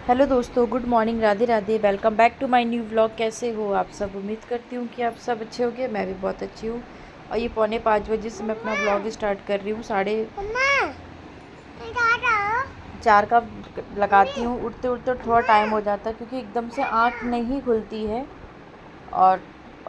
Hello दोस्तों, good morning, Radhe Radhe. Welcome back to my new vlog. कैसे हो आप सब? उम्मीद करती हूँ कि आप सब अच्छे होंगे। मैं भी बहुत अच्छी हूँ। और ये 4:45 से मैं अपना व्लॉग स्टार्ट कर रही हूँ। 4:30 का लगाती हूँ। उठते उठते थोड़ा टाइम हो जाता है क्योंकि एकदम से आँख नहीं खुलती है और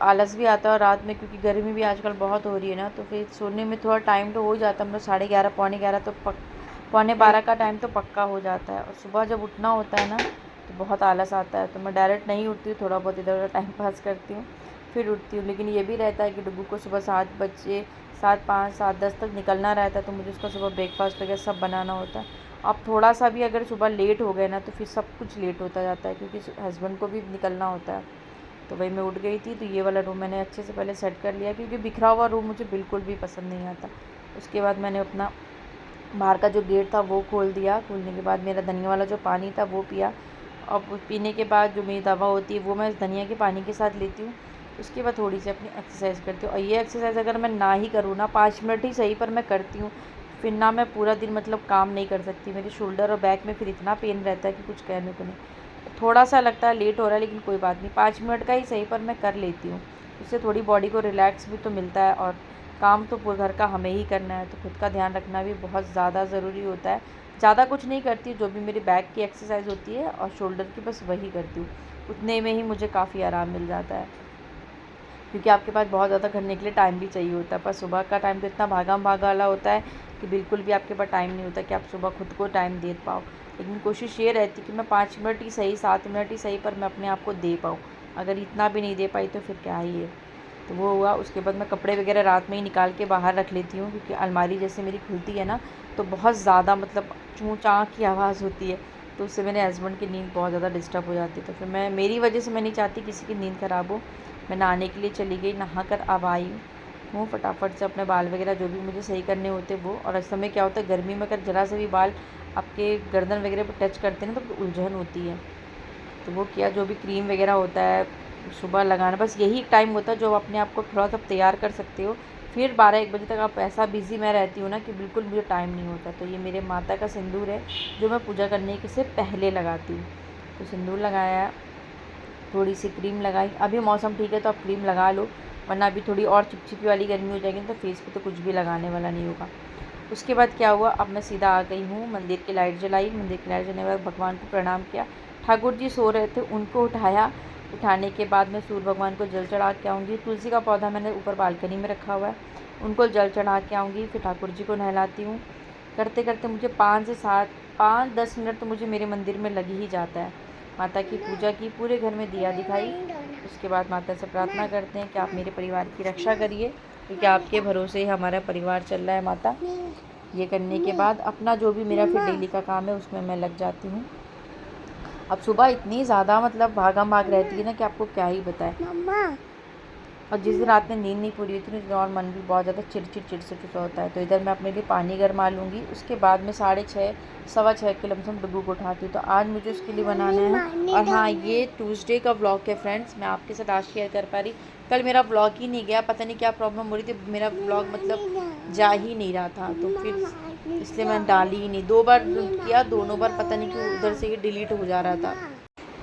आलस भी आता है। और रात में क्योंकि गर्मी भी आजकल बहुत हो रही है ना, तो फिर सोने में थोड़ा टाइम तो हो जाता है। मतलब 11:30 11:15 तो 11:15 का टाइम तो पक्का हो जाता है। और सुबह जब उठना होता है ना तो बहुत आलस आता है, तो मैं डायरेक्ट नहीं उठती हूँ। थोड़ा बहुत इधर उधर टाइम पास करती हूँ, फिर उठती हूँ। लेकिन ये भी रहता है कि डुग्गू को सुबह 7 बजे 7:05 7:10 तक निकलना रहता है, तो मुझे उसका सुबह ब्रेकफास्ट वगैरह सब बनाना होता है। अब थोड़ा सा भी अगर सुबह लेट हो गए ना तो फिर सब कुछ लेट होता जाता है, क्योंकि हस्बैंड को भी निकलना होता है। तो वही मैं उठ गई थी, तो ये वाला रूम मैंने अच्छे से पहले सेट कर लिया, क्योंकि बिखरा हुआ रूम मुझे बिल्कुल भी पसंद नहीं आता। उसके बाद मैंने अपना बाहर का जो गेट था वो खोल दिया। खोलने के बाद मेरा धनिया वाला जो पानी था वो पिया। और पीने के बाद जो मेरी दवा होती है वो मैं धनिया के पानी के साथ लेती हूँ। उसके बाद थोड़ी सी अपनी एक्सरसाइज करती हूँ। और ये एक्सरसाइज अगर मैं ना ही करूँ ना, 5 मिनट ही सही पर मैं करती हूँ, फिर ना मैं पूरा दिन मतलब काम नहीं कर सकती। मेरे शोल्डर और बैक में फिर इतना पेन रहता है कि कुछ कहने को नहीं। थोड़ा सा लगता है लेट हो रहा है, लेकिन कोई बात नहीं, 5 मिनट का ही सही पर मैं कर लेती हूँ। उससे थोड़ी बॉडी को रिलैक्स भी तो मिलता है। और काम तो पूरे घर का हमें ही करना है, तो खुद का ध्यान रखना भी बहुत ज़्यादा ज़रूरी होता है। ज़्यादा कुछ नहीं करती, जो भी मेरी बैक की एक्सरसाइज होती है और शोल्डर की, बस वही करती हूँ। उतने में ही मुझे काफ़ी आराम मिल जाता है, क्योंकि आपके पास बहुत ज़्यादा करने के लिए टाइम भी चाहिए होता है। पर सुबह का टाइम तो इतना भागम भाग वाला होता है कि बिल्कुल भी आपके पास टाइम नहीं होता कि आप सुबह खुद को टाइम दे पाओ। लेकिन कोशिश ये रहती कि मैं 5 मिनट ही सही, 7 मिनट ही सही, पर मैं अपने आप को दे पाऊँ। अगर इतना भी नहीं दे पाई तो फिर क्या ही है। तो वो हुआ। उसके बाद मैं कपड़े वगैरह रात में ही निकाल के बाहर रख लेती हूँ, क्योंकि अलमारी जैसे मेरी खुलती है ना तो बहुत ज़्यादा मतलब चूँ चाँ की आवाज़ होती है, तो उससे मेरे हस्बैंड की नींद बहुत ज़्यादा डिस्टर्ब हो जाती है। तो फिर मैं, मेरी वजह से मैं नहीं चाहती किसी की नींद ख़राब हो। मैं नहाने के लिए चली गई, नहा कर अब आई हूँ फटाफट से। अपने बाल वगैरह जो भी मुझे सही करने होते वो। और इस समय क्या होता है, गर्मी में अगर ज़रा से भी बाल आपके गर्दन वगैरह पर टच करते हैं ना तो उलझन होती है। तो वो किया, जो भी क्रीम वगैरह होता है सुबह लगाना, बस यही टाइम होता है जो अपने आप को थोड़ा सा तैयार कर सकते हो। फिर 12-1 बजे तक आप ऐसा बिज़ी मैं रहती हूँ ना कि बिल्कुल मुझे टाइम नहीं होता। तो ये मेरे माता का सिंदूर है जो मैं पूजा करने के से पहले लगाती हूँ। तो सिंदूर लगाया, थोड़ी सी क्रीम लगाई। अभी मौसम ठीक है तो आप क्रीम लगा लो, वरना अभी थोड़ी और चिपचिपी वाली गर्मी हो जाएगी तो फेस पे तो कुछ भी लगाने वाला नहीं होगा। उसके बाद क्या हुआ, अब मैं सीधा आ गई हूँ, मंदिर की लाइट जलाई। मंदिर की लाइट जलाने के बाद भगवान को प्रणाम किया। ठाकुर जी सो रहे थे, उनको उठाया। उठाने के बाद मैं सूर्य भगवान को जल चढ़ा के आऊँगी। तुलसी का पौधा मैंने ऊपर बालकनी में रखा हुआ है, उनको जल चढ़ा के आऊँगी। फिर ठाकुर जी को नहलाती हूँ। करते करते मुझे 5-10 मिनट तो मुझे मेरे मंदिर में लग ही जाता है। माता की पूजा की, पूरे घर में दिया दिखाई। उसके बाद माता से प्रार्थना करते हैं कि आप मेरे परिवार की रक्षा करिए, क्योंकि आपके भरोसे ही हमारा परिवार चल रहा है माता। ये करने के बाद अपना जो भी मेरा फिर डेली का काम है उसमें मैं लग जाती हूँ। अब सुबह इतनी ज़्यादा मतलब भागम भाग रहती है ना कि आपको क्या ही बताएं। और जिस दिन रात में नींद नहीं पूरी होती ना, और मन भी बहुत ज़्यादा चिड़चिड़ सा होता है। तो इधर मैं अपने लिए पानी गर्मा लूँगी। उसके बाद में 6:30 6:15 के लमसम डुग्गू को उठाती हूँ। तो आज मुझे उसके लिए बनाना है। और हाँ, ये ट्यूसडे का व्लॉग है फ्रेंड्स, मैं आपके साथ आज शेयर कर पा रही। कल मेरा व्लॉग ही नहीं गया, पता नहीं क्या प्रॉब्लम हो रही थी, मेरा व्लॉग मतलब जा ही नहीं रहा था, तो फिर इसलिए मैंने डाली ही नहीं। 2 बार किया, दोनों बार पता नहीं क्यों उधर से ही डिलीट हो जा रहा था।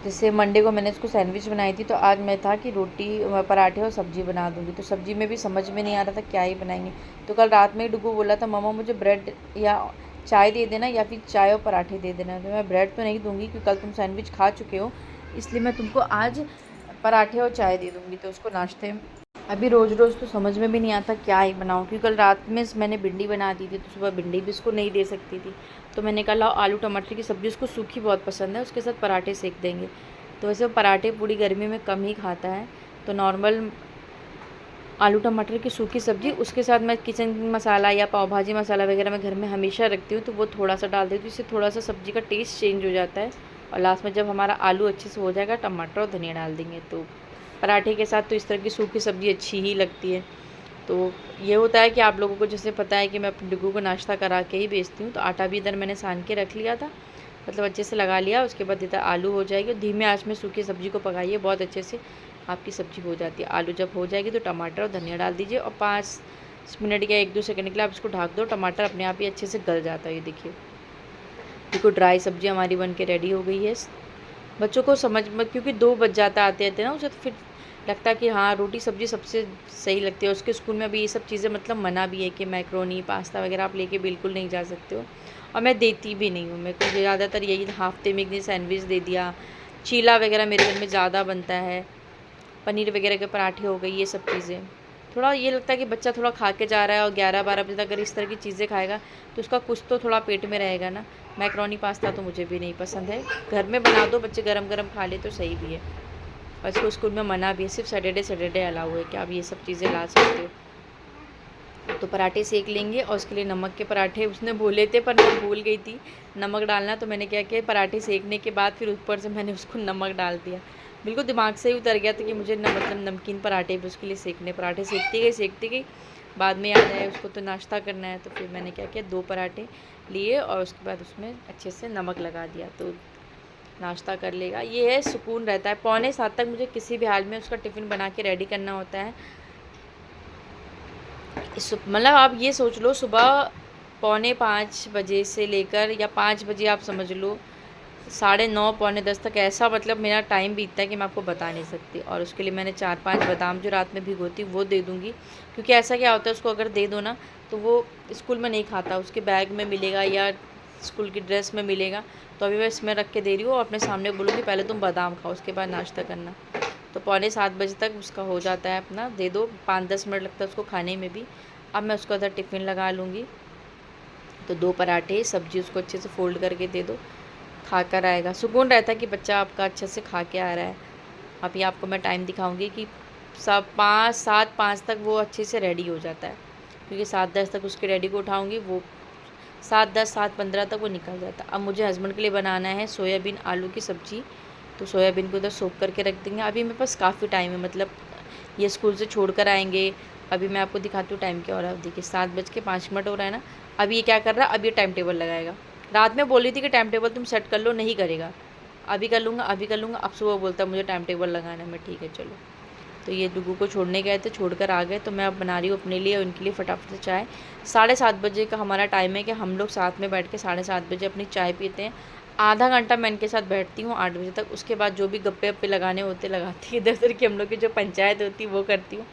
जैसे मंडे को मैंने इसको सैंडविच बनाई थी, तो आज मैं था कि रोटी पराठे और सब्ज़ी बना दूँगी। तो सब्ज़ी में भी समझ में नहीं आ रहा था क्या ही बनाएंगे। तो कल रात में ही डुग्गू बोला था, मम्मा मुझे ब्रेड या चाय दे देना, या फिर चाय और पराठे दे देना। तो मैं ब्रेड तो नहीं दूँगी क्योंकि कल तुम सैंडविच खा चुके हो, इसलिए मैं तुमको आज पराठे और चाय दे दूँगी। तो उसको नाश्ते में अभी रोज़ रोज़ तो समझ में भी नहीं आता क्या ही बनाऊँ, क्योंकि कल रात में मैंने भिंडी बना दी थी, तो सुबह भिंडी भी उसको नहीं दे सकती थी। तो मैंने कहा लाओ आलू टमाटर की सब्ज़ी, उसको सूखी बहुत पसंद है, उसके साथ पराठे सेक देंगे। तो वैसे वो पराठे पूरी गर्मी में कम ही खाता है, तो नॉर्मल आलू टमाटर की सूखी सब्ज़ी, उसके साथ मैं किचन मसाला या पाव भाजी मसाला वगैरह मैं घर में हमेशा रखती हूँ, तो वो थोड़ा सा डाल देती हूँ। इससे थोड़ा सा सब्ज़ी का टेस्ट चेंज हो जाता है। और लास्ट में जब हमारा आलू अच्छे से हो जाएगा, टमाटर और धनिया डाल देंगे। तो पराठे के साथ तो इस तरह की सूखी सब्ज़ी अच्छी ही लगती है। तो ये होता है कि आप लोगों को जैसे पता है कि मैं अपने डुग्गू को नाश्ता करा के ही भेजती हूँ। तो आटा भी इधर मैंने सान के रख लिया था, मतलब अच्छे से लगा लिया। उसके बाद इधर आलू हो जाएगी, धीमे आंच में सूखी सब्ज़ी को पकाइए, बहुत अच्छे से आपकी सब्ज़ी हो जाती है। आलू जब हो जाएगी तो टमाटर और धनिया डाल दीजिए, और 5 मिनट या 1-2 सेकंड के लिए आप इसको ढक दो। टमाटर अपने आप ही अच्छे से गल जाता है, ये देखिए। देखो ड्राई सब्जी हमारी बन के रेडी हो गई है। बच्चों को समझ मत, क्योंकि 2 बज जाता आते आते ना, उसे तो फिर लगता है कि हाँ रोटी सब्जी सबसे सही लगती है। उसके स्कूल में अभी ये सब चीज़ें मतलब मना भी है कि मैक्रोनी पास्ता वगैरह आप लेके बिल्कुल नहीं जा सकते हो, और मैं देती भी नहीं हूँ। मेरे को ज़्यादातर यही हफ्ते में एक दिन सैंडविच दे दिया, चीला वगैरह मेरे घर में ज़्यादा बनता है, पनीर वगैरह के पराठे हो गई, ये सब चीज़ें। थोड़ा ये लगता है कि बच्चा थोड़ा खा के जा रहा है, और 11-12 बजे तक अगर इस तरह की चीज़ें खाएगा तो उसका कुछ तो थोड़ा पेट में रहेगा ना। मैक्रोनी पास्ता तो मुझे भी नहीं पसंद है। घर में बना दो, बच्चे गरम गरम खा ले तो सही भी है। और इसको स्कूल में मना भी है, सिर्फ सैटरडे अलाउ है कि आप ये सब चीज़ें ला सकते हो। तो पराठे सेक लेंगे, और उसके लिए नमक के पराठे उसने बोले थे पर मैं भूल गई थी नमक डालना। तो मैंने क्या किया, पराठे सेकने के बाद फिर ऊपर से मैंने उसको नमक डाल दिया। बिल्कुल दिमाग से ही उतर गया था कि मुझे मतलब नमकीन पराठे भी उसके लिए सेकने। पराठे सेकती गई, बाद में याद आया उसको तो नाश्ता करना है। तो फिर मैंने क्या किया, 2 पराठे लिए और उसके बाद उसमें अच्छे से नमक लगा दिया, तो नाश्ता कर लेगा। ये है सुकून रहता है। 6:45 तक मुझे किसी भी हाल में उसका टिफ़िन बना के रेडी करना होता है। मतलब आप ये सोच लो, सुबह 4:45 बजे से लेकर, या 5 बजे आप समझ लो, 9:30 पौने 10 तक ऐसा मतलब मेरा टाइम बीतता है कि मैं आपको बता नहीं सकती। और उसके लिए मैंने 4-5 बादाम जो रात में भिगोती वो दे दूँगी, क्योंकि ऐसा क्या होता है उसको अगर दे दो ना तो वो स्कूल में नहीं खाता, उसके बैग में मिलेगा या स्कूल की ड्रेस में मिलेगा। तो अभी मैं इसमें रख के दे रही हूँ, और अपने सामने बोलूँगी पहले तुम बादाम खाओ उसके बाद नाश्ता करना। तो 6:45 बजे तक उसका हो जाता है, अपना दे दो, 5-10 मिनट लगता है उसको खाने में भी। अब मैं उसको उधर टिफ़िन लगा लूँगी। तो 2 पराठे सब्जी उसको अच्छे से फ़ोल्ड करके दे दो, खा कर आएगा। सुकून रहता है कि बच्चा आपका अच्छे से खा के आ रहा है। अभी आपको मैं टाइम दिखाऊंगी कि सब 7:05 तक वो अच्छे से रेडी हो जाता है, क्योंकि 7:10 तक उसके डैडी को उठाऊंगी, वो 7:10 7:15 तक वो निकल जाता है। अब मुझे हस्बैंड के लिए बनाना है सोयाबीन आलू की सब्ज़ी, तो सोयाबीन को उधर सोख करके रख देंगे। अभी मेरे पास काफ़ी टाइम है, मतलब ये स्कूल से छोड़ कर आएंगे। अभी मैं आपको दिखाती हूँ टाइम क्या हो रहा है। देखिए 7:05 हो रहा है ना। अभी ये क्या कर रहा है, अभी ये टाइम टेबल लगाएगा। रात में बोली थी कि टाइम टेबल तुम सेट कर लो, नहीं करेगा। अभी कर लूँगा, अभी कर लूँगा। अब सुबह बोलता है मुझे टाइम टेबल लगाना है। मैं ठीक है चलो। तो ये डुगू को छोड़ने गए थे, छोड़कर आ गए, तो मैं अब बना रही हूँ अपने लिए और उनके लिए फटाफट से चाय। 7:30 बजे का हमारा टाइम है कि हम लोग साथ में बैठ के 7:30 बजे अपनी चाय पीते हैं। आधा घंटा मैं इनके साथ बैठती हूँ 8 बजे तक। उसके बाद जो भी गप्पे वप्पे लगाने होते लगाती, इधर उधर की हम लोग की जो पंचायत होती है वो करती हूँ।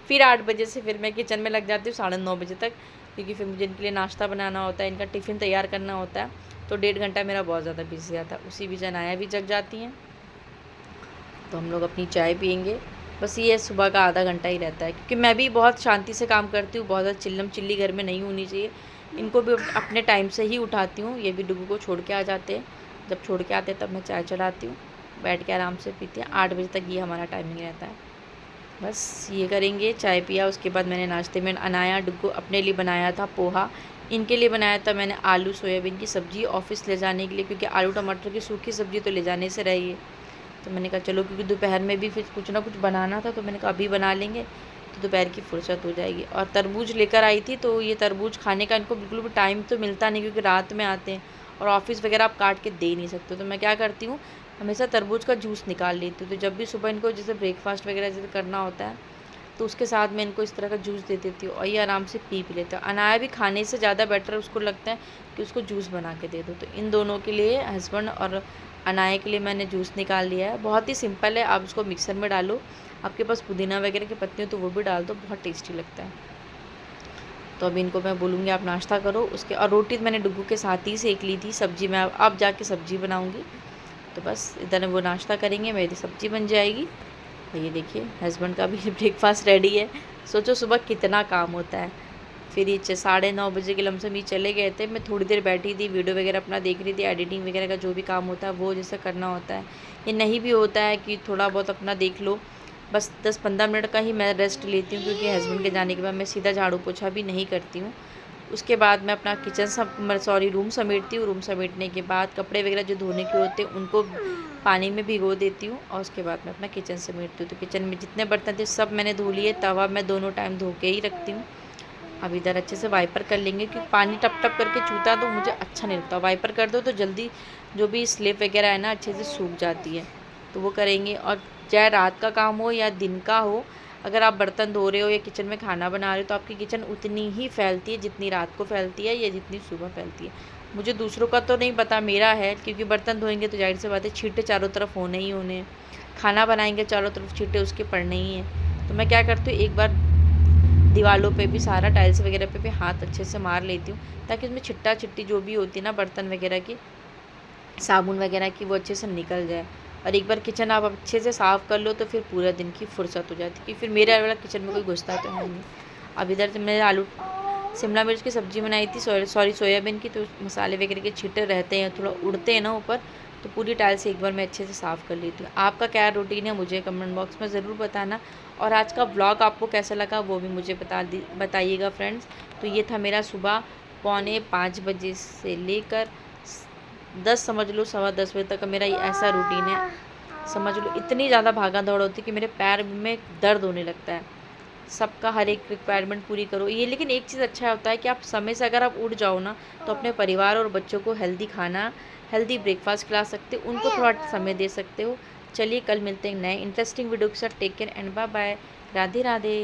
फिर 8 बजे से फिर मैं किचन में लग जाती हूँ 9:30 बजे तक, क्योंकि फिर मुझे इनके लिए नाश्ता बनाना होता है, इनका टिफ़िन तैयार करना होता है। तो 1.5 घंटा मेरा बहुत ज़्यादा बिजी आता है। उसी बीच अनाया भी जग जाती हैं, तो हम लोग अपनी चाय पियेंगे। बस ये सुबह का आधा घंटा ही रहता है, क्योंकि मैं भी बहुत शांति से काम करती हूँ, बहुत ज़्यादा चिल्लम चिल्ली घर में नहीं होनी चाहिए। इनको भी अपने टाइम से ही उठाती हूँ। ये भी डुगू को छोड़ के आ जाते हैं, जब छोड़ के आते हैं तब मैं चाय चढ़ाती हूँ, बैठ के आराम से पीते हैं। 8 बजे तक ये हमारा टाइमिंग रहता है। बस ये करेंगे, चाय पिया। उसके बाद मैंने नाश्ते में अनाया डुगू अपने लिए बनाया था पोहा, इनके लिए बनाया था मैंने आलू सोयाबीन की सब्ज़ी ऑफ़िस ले जाने के लिए, क्योंकि आलू टमाटर की सूखी सब्ज़ी तो ले जाने से रही है। तो मैंने कहा चलो, क्योंकि दोपहर में भी फिर कुछ ना कुछ बनाना था, तो मैंने कहा अभी बना लेंगे तो दोपहर की फुर्सत हो जाएगी। और तरबूज लेकर आई थी, तो ये तरबूज खाने का इनको बिल्कुल भी टाइम तो मिलता नहीं, क्योंकि रात में आते हैं और ऑफ़िस वगैरह आप काट के दे नहीं सकते। तो मैं क्या करती हूँ, हमेशा तरबूज का जूस निकाल लेती हूँ। तो जब भी सुबह इनको जैसे ब्रेकफास्ट वगैरह जैसे करना होता है, तो उसके साथ मैं इनको इस तरह का जूस दे देती हूँ, और ये आराम से पी लेते हैं। अनाया भी खाने से ज़्यादा बेटर उसको लगता है कि उसको जूस बना के दे दो। तो इन दोनों के लिए, हस्बैंड और अनाया के लिए, मैंने जूस निकाल लिया है। बहुत ही सिंपल है, आप उसको मिक्सर में डालो, आपके पास पुदीना वगैरह के पत्ते हो तो वो भी डाल दो, बहुत टेस्टी लगता है। तो अभी इनको मैं बोलूँगी आप नाश्ता करो। उसके और रोटी मैंने डुगू के साथ ही सेक ली थी। सब्ज़ी मैं अब जाके सब्ज़ी बनाऊँगी। तो बस इधर वो नाश्ता करेंगे, मेरी सब्ज़ी बन जाएगी। ये देखिए हस्बैंड का भी ब्रेकफास्ट रेडी है। सोचो सुबह कितना काम होता है। फिर ये 9:30 बजे के लमसम ये चले गए थे। मैं थोड़ी देर बैठी थी, वीडियो वगैरह अपना देख रही थी, एडिटिंग वगैरह का जो भी काम होता है वो जैसे करना होता है। ये नहीं भी होता है कि थोड़ा बहुत अपना देख लो, बस 10-15 मिनट का ही मैं रेस्ट लेती हूँ, क्योंकि हस्बैंड के जाने के बाद मैं सीधा झाड़ू पोछा भी नहीं करती हूँ। उसके बाद मैं अपना रूम समेटती हूँ। रूम समेटने के बाद कपड़े वगैरह जो धोने के होते हैं उनको पानी में भिगो देती हूँ, और उसके बाद मैं अपना किचन समेटती हूँ। तो किचन में जितने बर्तन थे सब मैंने धो लिए। तवा मैं दोनों टाइम धो के ही रखती हूँ। अब इधर अच्छे से वाइपर कर लेंगे, क्योंकि पानी टप टप करके चूता तो मुझे अच्छा नहीं लगता। वाइपर कर दो तो जल्दी जो भी स्लिप वगैरह है ना अच्छे से सूख जाती है, तो वो करेंगे। और चाहे रात का काम हो या दिन का हो, अगर आप बर्तन धो रहे हो या किचन में खाना बना रहे हो, तो आपकी किचन उतनी ही फैलती है जितनी रात को फैलती है या जितनी सुबह फैलती है। मुझे दूसरों का तो नहीं पता, मेरा है, क्योंकि बर्तन धोएंगे तो जाहिर सी बात है छींटे चारों तरफ होने ही होने हैं। खाना बनाएंगे चारों तरफ छींटे उसके पड़ने ही हैं। तो मैं क्या करती हूँ, एक बार दीवालों पे भी सारा टाइल्स वगैरह पे भी हाथ अच्छे से मार लेती हूँ, ताकि उसमें छिट्टा चिट्टी जो भी होती है ना बर्तन वगैरह की, साबुन वगैरह की, वो अच्छे से निकल जाए। और एक बार किचन आप अच्छे से साफ़ कर लो तो फिर पूरे दिन की फुर्सत हो जाती है, कि फिर मेरे वाला किचन में कोई घुसता तो है नहीं। अब इधर से मैंने आलू शिमला मिर्च की सब्ज़ी बनाई थी, सॉरी सोयाबीन की, तो मसाले वगैरह के छींटे रहते हैं, थोड़ा उड़ते हैं ना ऊपर, तो पूरी टाइल से एक बार मैं अच्छे से साफ़ कर लेती हूँ। आपका क्या रूटीन है मुझे कमेंट बॉक्स में ज़रूर बताना, और आज का व्लॉग आपको कैसा लगा वो भी मुझे बताइएगा फ्रेंड्स। तो ये था मेरा सुबह 4:45 से लेकर 10 समझ लो 10:15 बजे तक का मेरा ये ऐसा रूटीन है। समझ लो इतनी ज़्यादा भागा दौड़ होती है कि मेरे पैर में दर्द होने लगता है। सबका हर एक रिक्वायरमेंट पूरी करो ये, लेकिन एक चीज़ अच्छा होता है कि आप समय से अगर आप उठ जाओ ना, तो अपने परिवार और बच्चों को हेल्दी खाना, हेल्दी ब्रेकफास्ट खिला सकते हो, उनको थोड़ा समय दे सकते हो। चलिए कल मिलते हैं नए इंटरेस्टिंग वीडियो के साथ। Take care and bye bye. Radhe Radhe.